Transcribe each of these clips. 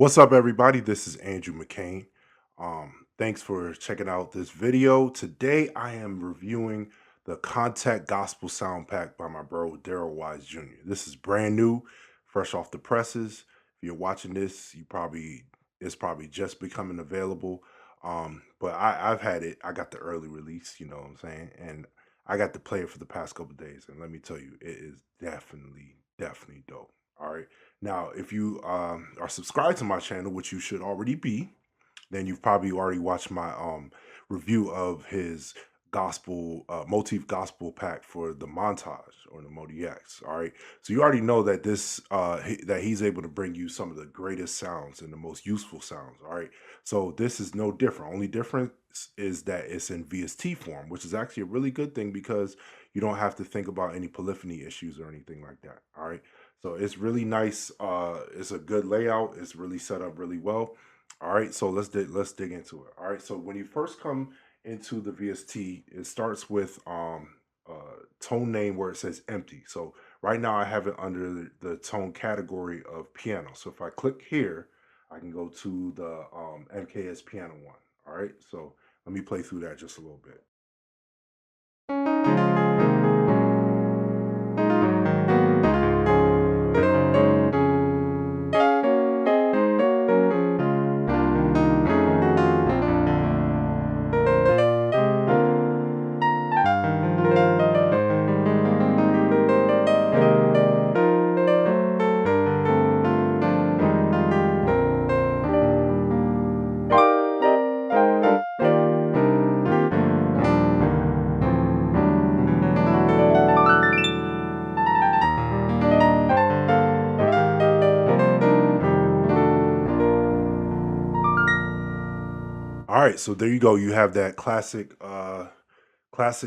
What's up, everybody? This is Andrew McCain. Thanks for checking out this video. Today, I am reviewing the Kontakt Gospel Sound Pack by my bro Daryl Wise Jr. This is brand new, fresh off the presses. If you're watching this, it's probably just becoming available. But I've had it. I got the early release. You know what I'm saying, and I got to play it for the past couple days. And let me tell you, it is definitely dope. All right. Now, if you are subscribed to my channel, which you should already be, then you've probably already watched my review of his gospel motif gospel pack for the montage or the Modi X. All right, so you already know that that he's able to bring you some of the greatest sounds and the most useful sounds. All right, so this is no different. Only difference is that it's in VST form, which is actually a really good thing because you don't have to think about any polyphony issues or anything like that. All right, so it's really nice. It's a good layout. It's really set up really well. All right, so let's dig into it. All right, so when you first come into the VST, it starts with tone name where it says empty. So right now I have it under the tone category of piano. So if I click here, I can go to the MKS piano one. All right, so let me play through that just a little bit. All right, so there you go. You have that classic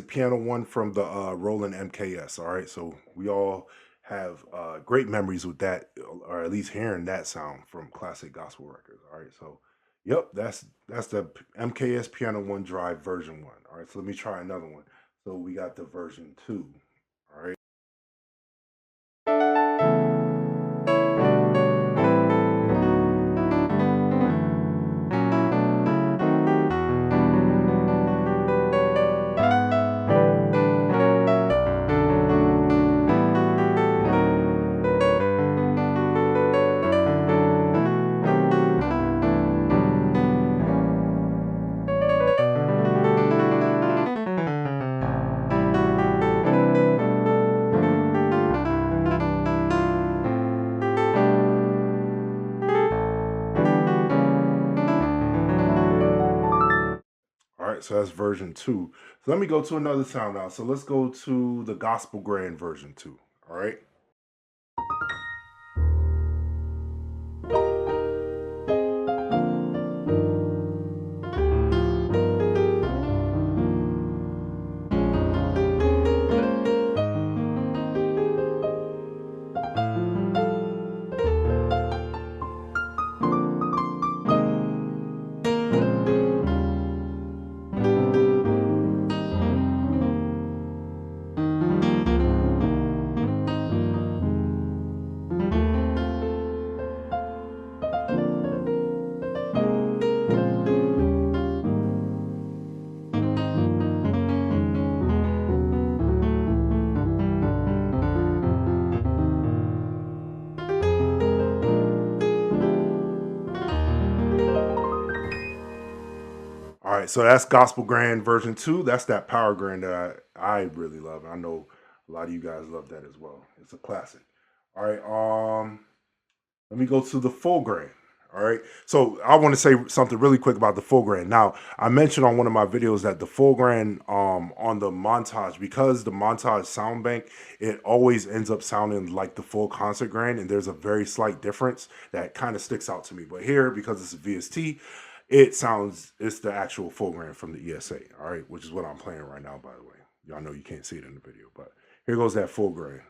piano one from the Roland MKS. All right, so we all have great memories with that, or at least hearing that sound from classic gospel records. All right, so yep, that's the MKS piano one drive version one. All right, so let me try another one. So we got the version two. All right. All right, so that's version two. So let me go to another sound now. So let's go to the Gospel Grand version two. All right. All right, so that's Gospel Grand version two. That's that Power Grand that I really love. I know a lot of you guys love that as well. It's a classic. All right, let me go to the Full Grand. All right, so I want to say something really quick about the Full Grand. Now, I mentioned on one of my videos that the Full Grand on the montage, because the montage sound bank, it always ends up sounding like the full concert grand, and there's a very slight difference that kind of sticks out to me. But here, because it's a VST, it's the actual full grand from the ESA, all right, which is what I'm playing right now, by the way. Y'all know you can't see it in the video, but here goes that full grand.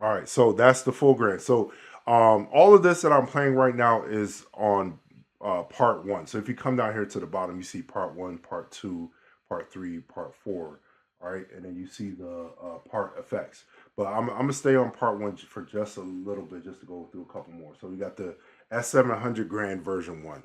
All right, so that's the full grade. So all of this that I'm playing right now is on part one. So if you come down here to the bottom, you see part one, part two, part three, part four. All right, and then you see the part effects. But I'm gonna stay on part one for just a little bit, just to go through a couple more. So we got the S700 Grand version one.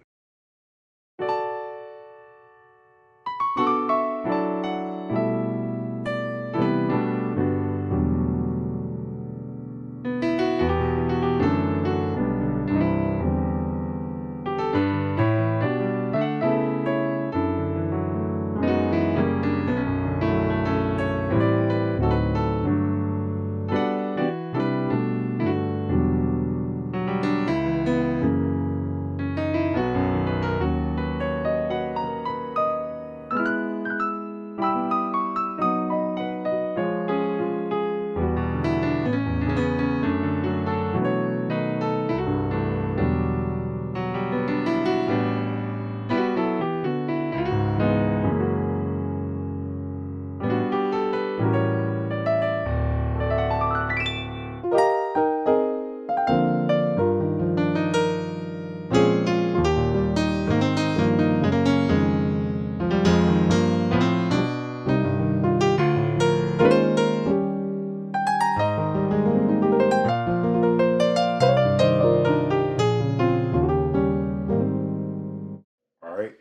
All right,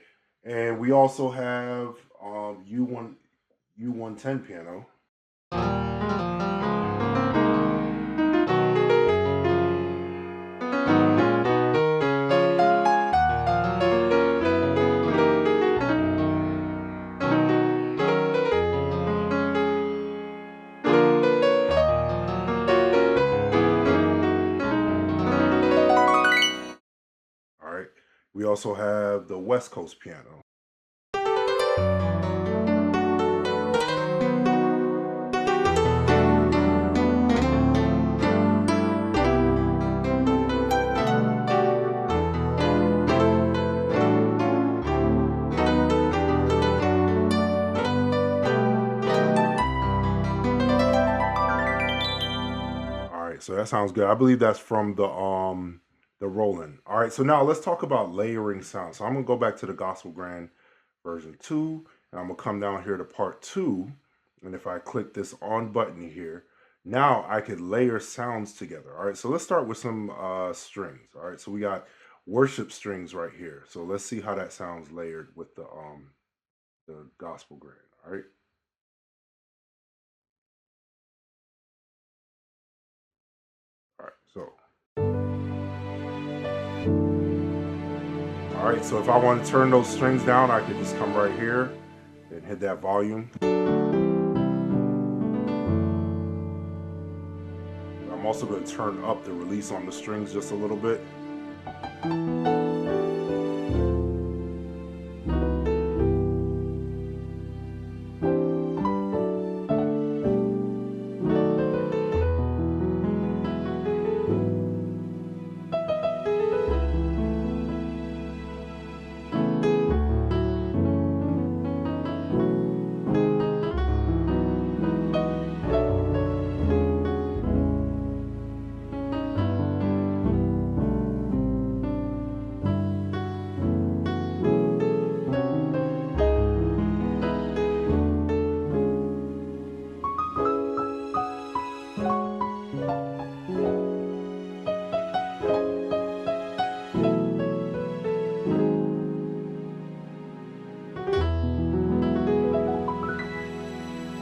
and we also have U110 piano. All right, we also have the West Coast piano. All right, so that sounds good. I believe that's from the Roland. All right, so now let's talk about layering sound. So I'm gonna go back to the Gospel Grand version 2, and I'm gonna come down here to part 2. And if I click this on button here, now I could layer sounds together. All right, so let's start with some strings. All right, so we got worship strings right here. So let's see how that sounds layered with the Gospel Grand. All right. All right, so all right, so if I want to turn those strings down, I could just come right here and hit that volume. I'm also going to turn up the release on the strings just a little bit.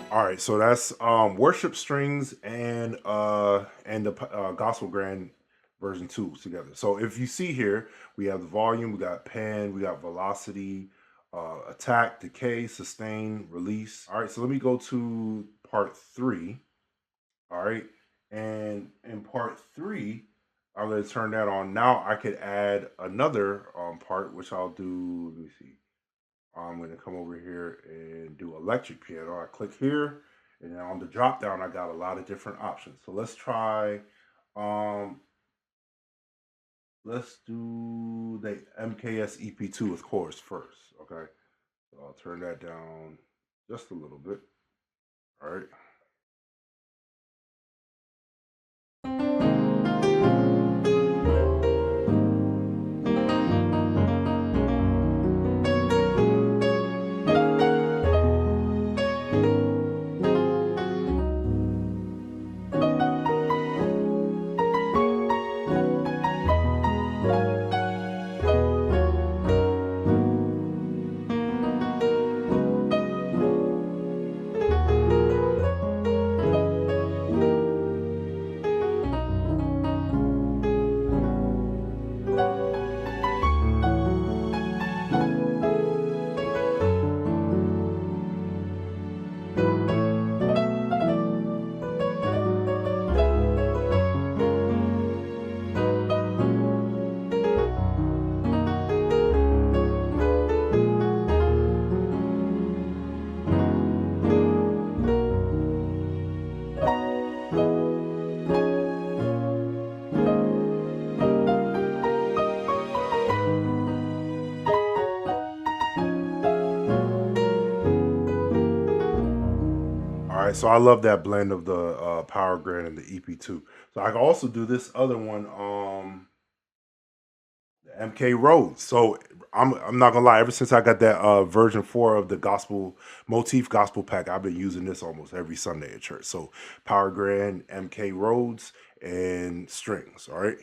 All right, so that's worship strings and the gospel grand version 2 together. So if you see here, we have the volume, we got pan, we got velocity, attack, decay, sustain, release. All right, so let me go to part 3. All right, and in part 3, I'm going to turn that on. Now I could add another part, which I'll do. Let me see. I'm going to come over here and do electric piano. I click here, and then on the drop down, I got a lot of different options. So let's try, um, let's do the MKS EP2 of course first. Okay, so I'll turn that down just a little bit. All right. All right, so I love that blend of the Power Grid and the EP2. So I can also do this other one, the MK Rhodes. So I'm not gonna lie, ever since I got that version 4 of the Gospel Pack, I've been using this almost every Sunday at church. So Power Grid, MK Rhodes, and strings. All right.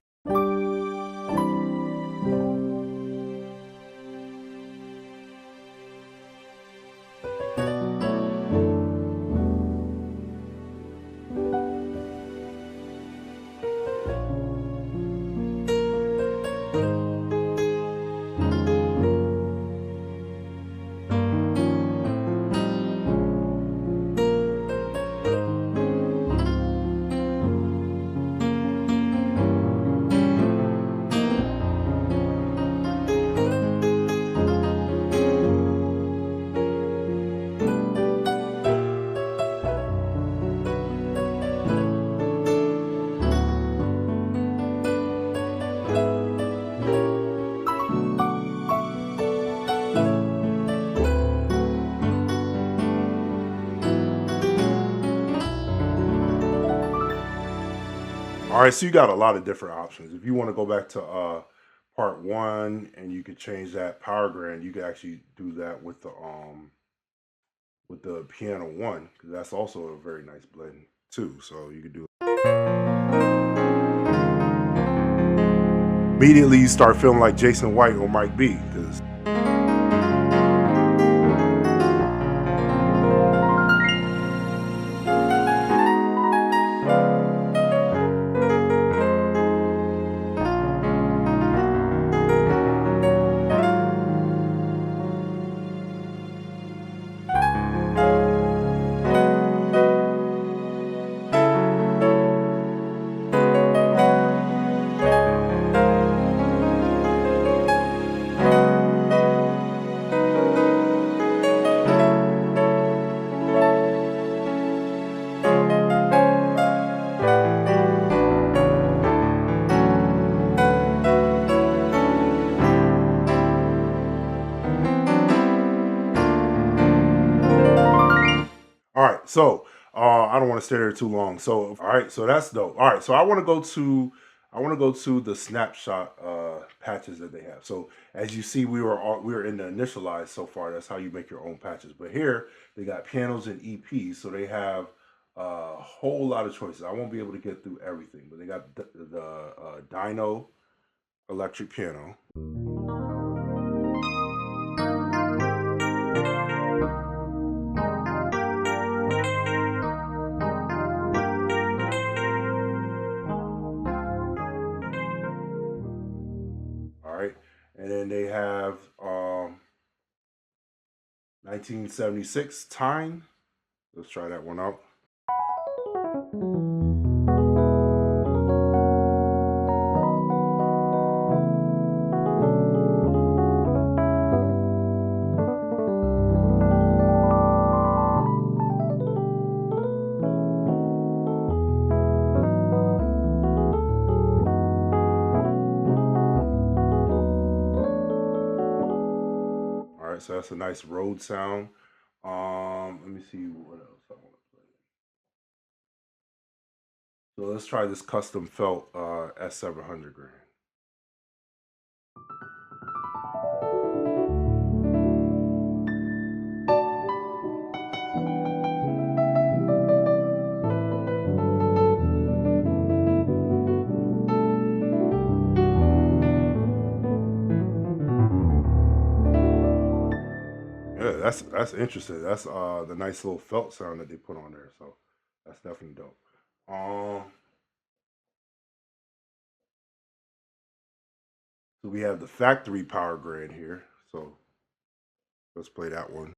All right, so you got a lot of different options. If you want to go back to part one and you could change that power grand, you could actually do that with the piano one, because that's also a very nice blend too. So you could do immediately you start feeling like Jason White or Mike B, because all right, so I don't want to stay there too long. So all right, so that's dope. All right, so I want to go to the snapshot patches that they have. So as you see, we were in the initialize so far. That's how you make your own patches. But here they got pianos and EPs, so they have a whole lot of choices. I won't be able to get through everything, but they got the Dino electric piano. All right, and then they have 1976 Time. Let's try that one out. so that's a nice road sound. Let me see what else I want to play. So let's try this custom felt S700 grand. Yeah, that's interesting. That's the nice little felt sound that they put on there. So that's definitely dope. So we have the factory power grid here. So let's play that one.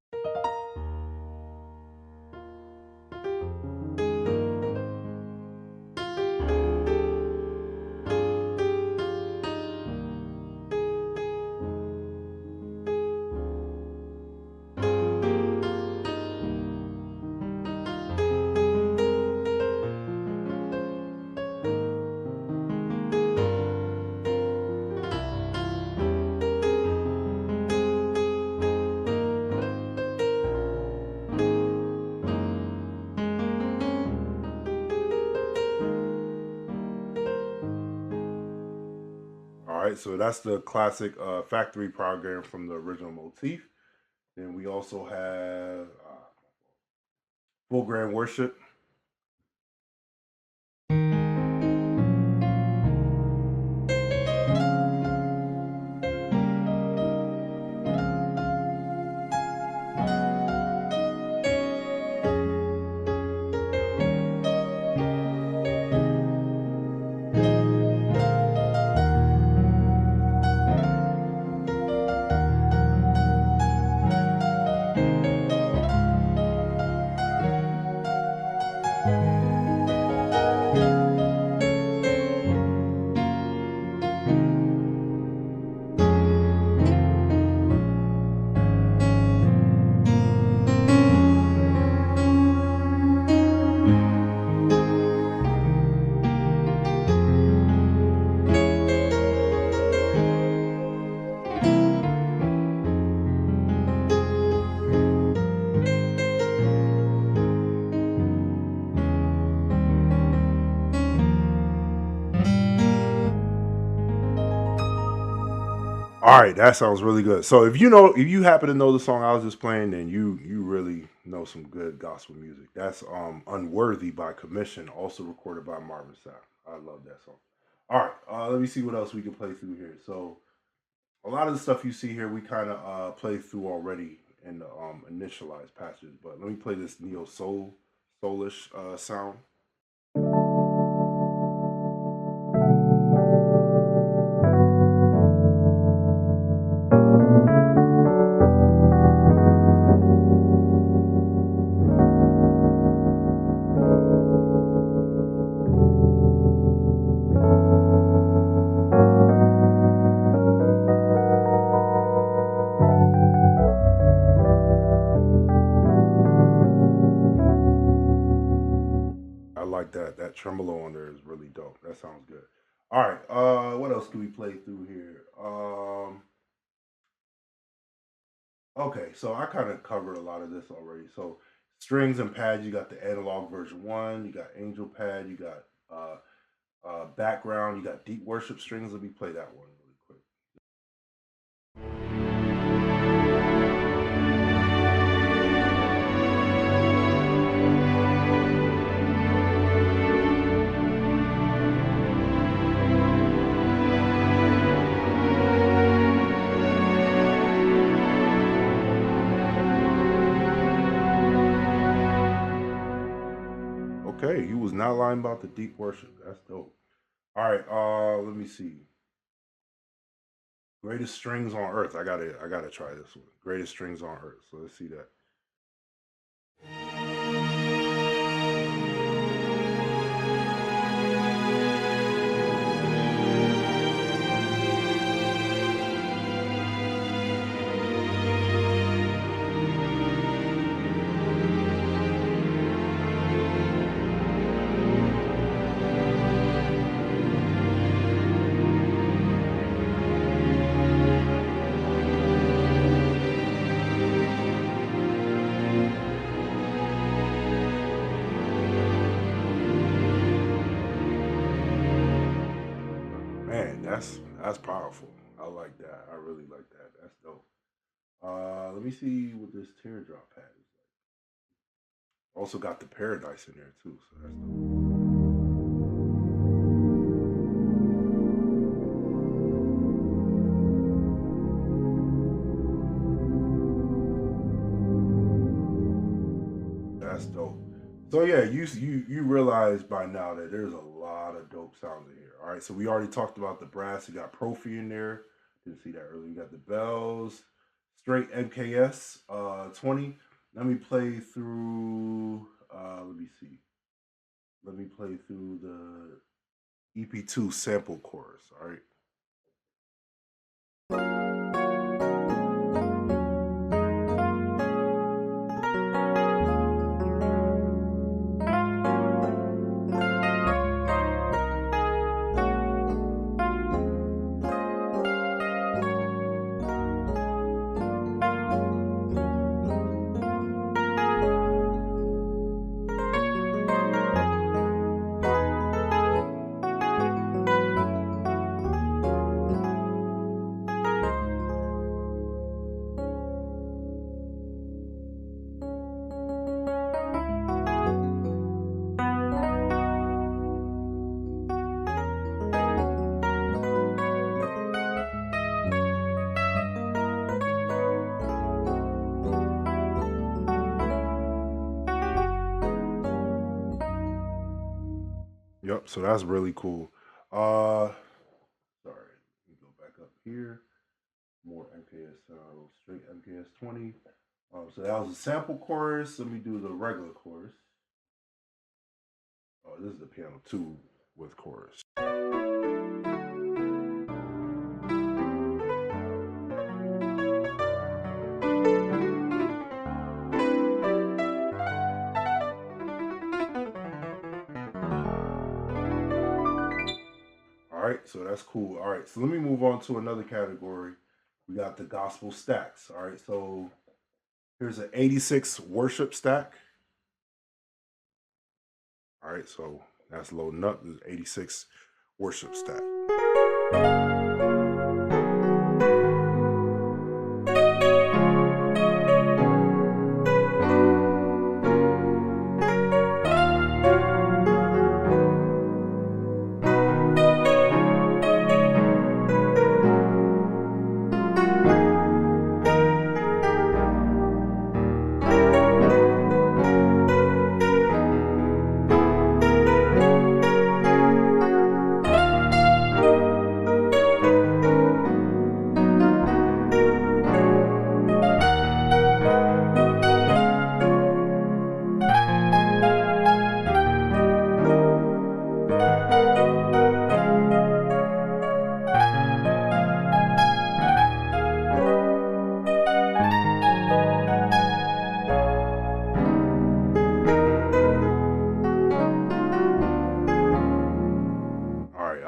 All right, so that's the classic factory program from the original motif. Then we also have full grand worship. All right, that sounds really good. So if you happen to know the song I was just playing, then you really know some good gospel music. That's Unworthy by Commission, also recorded by Marvin Sapp. I love that song. All right, let me see what else we can play through here. So a lot of the stuff you see here, we kind of play through already in the initialized patches. But let me play this neo soulish sound. I like that. That tremolo on there is really dope. That sounds good. All right. What else can we play through here? Okay, so I kind of covered a lot of this already. So strings and pads, you got the analog version one, you got angel pad, you got background, you got deep worship strings. Let me play that one really quick. Okay, you was not lying about the deep worship. That's dope. All right, let me see. Greatest strings on earth. I gotta try this one. Greatest strings on earth. So let's see that. That's powerful. I like that. I really like that. That's dope. Let me see what this teardrop hat is like. Also got the paradise in there too, so that's dope. That's dope. So yeah, you realize by now that there's a lot of dope sounds in here. All right, so we already talked about the brass. You got Profi in there. Didn't see that earlier. You got the bells, straight MKS 20. Let me play through. Let me see. Let me play through the EP2 sample chorus. All right. Yep. So that's really cool. Sorry. Let me go back up here. More MKS straight MKS 20. So that was a sample chorus. Let me do the regular chorus. Oh, this is the piano 2 with chorus. All right, so that's cool. All right, so let me move on to another category. We got the gospel stacks. All right, so here's an 86 worship stack. All right, so that's loading up. This is 86 worship stack.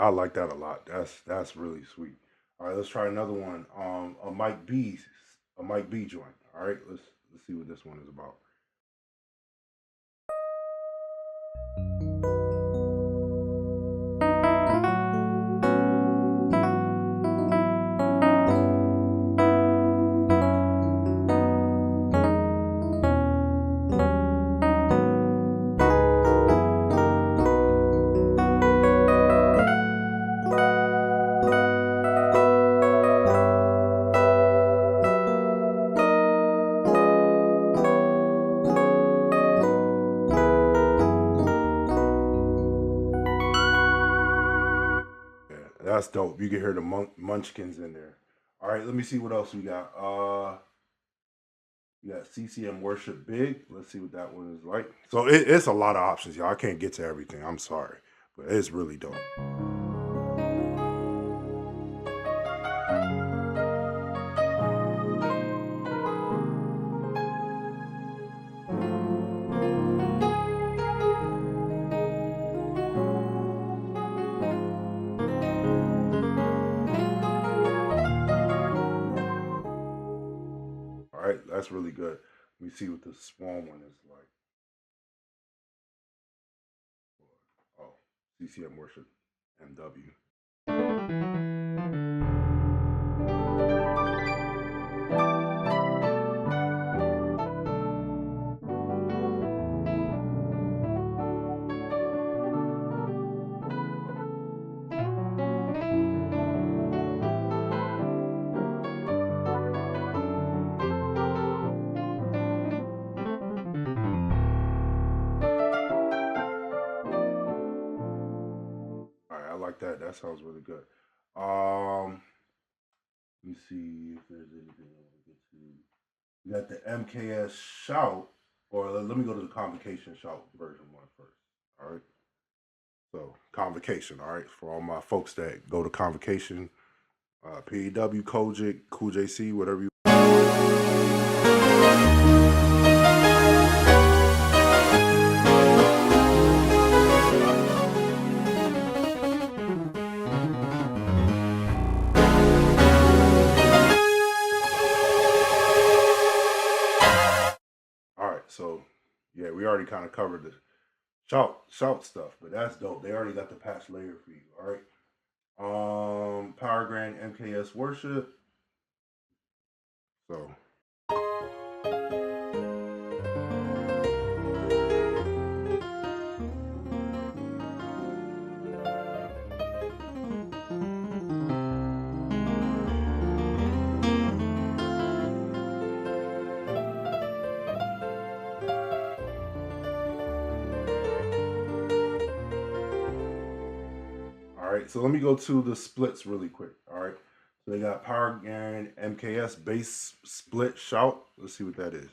I like that a lot. That's really sweet. All right, let's try another one. A Mike B joint. All right, let's see what this one is about. Yeah, that's dope. You can hear the munchkins in there. All right, let me see what else we got. You got CCM Worship Big. Let's see what that one is like. So it's a lot of options, y'all. I can't get to everything. I'm sorry, but it's really dope. All right, that's really good. Let me see what the Swan one is like. Oh, CCM Worship MW. All right, I like that. That sounds really good. Let me see if there's anything I want to get to. You got the MKS shout, or let me go to the convocation shout version one first. All right. So convocation. All right, for all my folks that go to convocation, PEW, Kojic, Cool JC, whatever you. All right, so yeah, we already kind of covered the shout stuff, but that's dope. They already got the patch layer for you. All right. Power Grand MKS Worship. So all right, so let me go to the splits really quick. All right. So they got Power Grand MKS base split shout. Let's see what that is.